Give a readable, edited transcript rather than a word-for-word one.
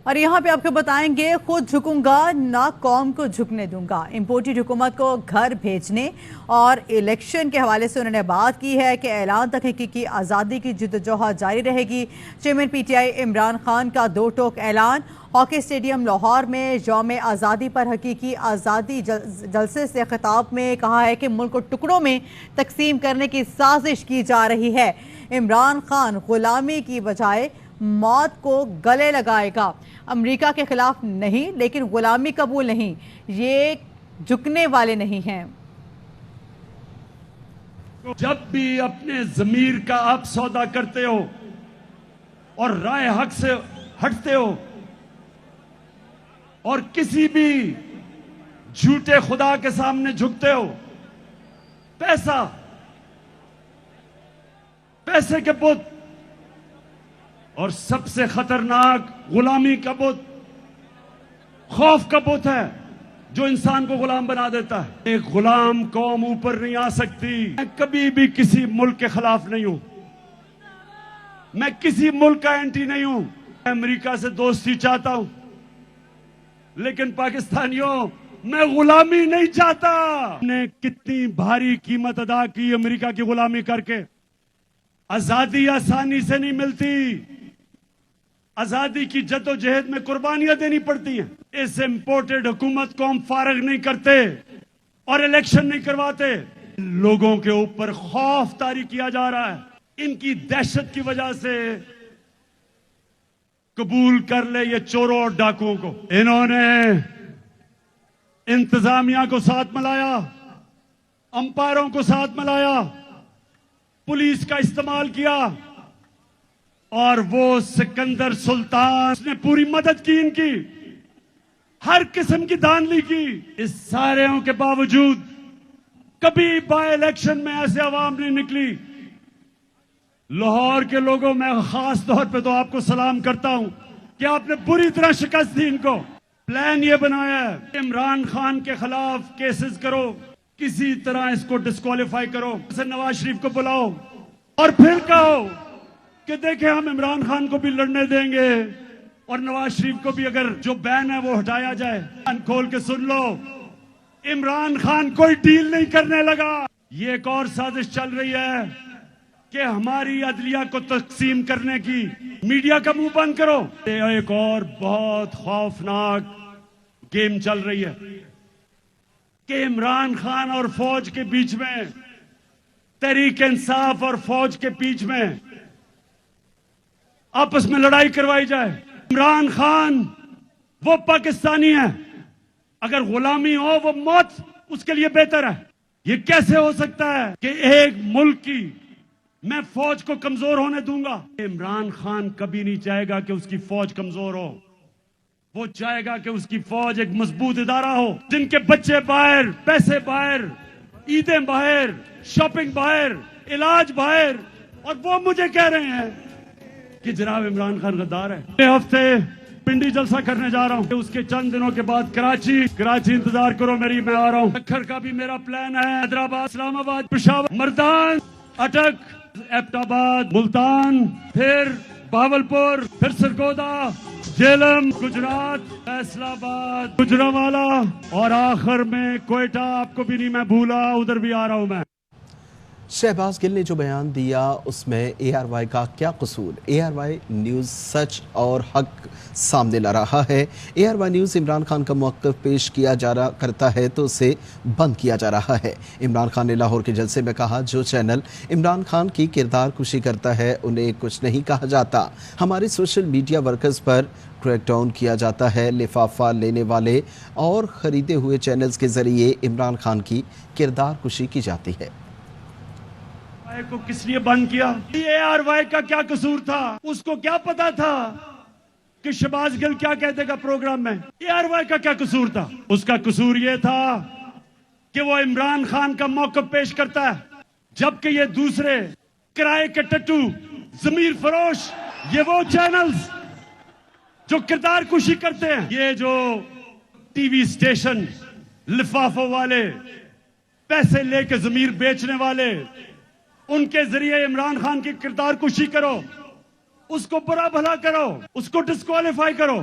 اور یہاں پہ آپ کو بتائیں گے، خود جھکوں گا نہ قوم کو جھکنے دوں گا۔ امپورٹڈ حکومت کو گھر بھیجنے اور الیکشن کے حوالے سے انہوں نے بات کی ہے کہ اعلان تک حقیقی آزادی کی جدوجہد جاری رہے گی۔ Chairman P T I Imran Khan کا دو ٹوک اعلان۔ ہاکی اسٹیڈیم لاہور میں یوم آزادی پر حقیقی آزادی جلسے سے خطاب میں کہا ہے کہ ملک کو ٹکڑوں میں تقسیم کرنے کی سازش کی جا رہی ہے۔ عمران خان غلامی کی بجائے موت کو گلے لگائے گا۔ امریکہ کے خلاف نہیں، لیکن غلامی قبول نہیں، یہ جھکنے والے نہیں ہیں۔ جب بھی اپنے ضمیر کا آپ سودا کرتے ہو اور رائے حق سے ہٹتے ہو اور کسی بھی جھوٹے خدا کے سامنے جھکتے ہو، پیسے کے بت اور سب سے خطرناک غلامی کا بت، خوف کا بت ہے جو انسان کو غلام بنا دیتا ہے۔ ایک غلام قوم اوپر نہیں آ سکتی۔ میں کبھی بھی کسی ملک کے خلاف نہیں ہوں، میں کسی ملک کا اینٹی نہیں ہوں۔ میں امریکہ سے دوستی چاہتا ہوں، لیکن پاکستانیوں میں غلامی نہیں چاہتا۔ نے کتنی بھاری قیمت ادا کی امریکہ کی غلامی کر کے۔ آزادی آسانی سے نہیں ملتی، آزادی کی جد و جہد میں قربانیاں دینی پڑتی ہیں۔ اس امپورٹڈ حکومت کو ہم فارغ نہیں کرتے اور الیکشن نہیں کرواتے۔ لوگوں کے اوپر خوف طاری کیا جا رہا ہے، ان کی دہشت کی وجہ سے قبول کر لے یہ چوروں اور ڈاکوؤں کو۔ انہوں نے انتظامیہ کو ساتھ ملایا، امپائروں کو ساتھ ملایا، پولیس کا استعمال کیا، اور وہ سکندر سلطان نے پوری مدد کی، ان کی ہر قسم کی دھاندلی کی۔ اس سارے کے باوجود کبھی بائی الیکشن میں ایسے عوام نہیں نکلی۔ لاہور کے لوگوں میں خاص طور پہ تو آپ کو سلام کرتا ہوں کہ آپ نے بری طرح شکست دی ان کو۔ پلان یہ بنایا ہے عمران خان کے خلاف کیسز کرو، کسی طرح اس کو ڈسکوالیفائی کرو، اسے نواز شریف کو بلاؤ اور پھر کہو کہ دیکھیں ہم عمران خان کو بھی لڑنے دیں گے اور نواز شریف کو بھی اگر جو بین ہے وہ ہٹایا جائے۔ کھول کے سن لو، عمران خان کوئی ڈیل نہیں کرنے لگا۔ یہ ایک اور سازش چل رہی ہے کہ ہماری عدلیہ کو تقسیم کرنے کی۔ میڈیا کا منہ بند کرو۔ ایک اور بہت خوفناک گیم چل رہی ہے کہ عمران خان اور فوج کے بیچ میں، تحریک انصاف اور فوج کے بیچ میں آپس میں لڑائی کروائی جائے۔ عمران خان وہ پاکستانی ہے، اگر غلامی ہو وہ موت اس کے لیے بہتر ہے۔ یہ کیسے ہو سکتا ہے کہ ایک ملک کی میں فوج کو کمزور ہونے دوں گا؟ عمران خان کبھی نہیں چاہے گا کہ اس کی فوج کمزور ہو، وہ چاہے گا کہ اس کی فوج ایک مضبوط ادارہ ہو، جن کے بچے باہر، پیسے باہر، عیدیں باہر، شاپنگ باہر، علاج باہر، اور وہ مجھے کہہ رہے ہیں کہ جناب عمران خان غدار ہے۔ اگلے ہفتے پنڈی جلسہ کرنے جا رہا ہوں، اس کے چند دنوں کے بعد کراچی انتظار کرو میری، میں آ رہا ہوں۔ اکھر کا بھی میرا پلان ہے، حیدرآباد، اسلام آباد، پشاور، مردان، اٹک، ایبٹ آباد، ملتان، پھر بہاولپور، پھر سرگودا، جیلم، گجرات، فیصل آباد، گجرانوالہ، اور آخر میں کوئٹہ۔ آپ کو بھی نہیں میں بھولا، ادھر بھی آ رہا ہوں میں۔ شہباز گل نے جو بیان دیا اس میں اے آر وائی کا کیا قصور؟ اے آر وائی نیوز سچ اور حق سامنے لا رہا ہے۔ A R Y news Imran Khan کا موقف پیش کیا جا رہا کرتا ہے تو اسے بند کیا جا رہا ہے۔ عمران خان نے لاہور کے جلسے میں کہا جو چینل عمران خان کی کردار کشی کرتا ہے انہیں کچھ نہیں کہا جاتا۔ ہمارے سوشل میڈیا ورکرز پر کریک ڈاؤن کیا جاتا ہے۔ لفافہ لینے والے اور خریدے ہوئے چینلز کے ذریعے عمران خان کی کردار کشی کی جاتی ہے۔ کو کس لیے بند کیا؟ اے آر وائی کا کیا قصور تھا؟ اس کو کیا پتا تھا کہ شہباز گل کیا کہتے گا پروگرام میں؟ اے آر وائی کا کیا قصور تھا؟ اس کا قصور یہ تھا کہ وہ عمران خان کا موقف پیش کرتا ہے، جبکہ یہ دوسرے کرائے کے ٹٹو، ضمیر فروش، یہ وہ چینلز جو کردار کشی کرتے ہیں، یہ جو ٹی وی سٹیشن، لفافوں والے، پیسے لے کے ضمیر بیچنے والے، ان کے ذریعے عمران خان کی کردار کشی کرو، اس کو برا بھلا کرو، اس کو ڈسکوالیفائی کرو۔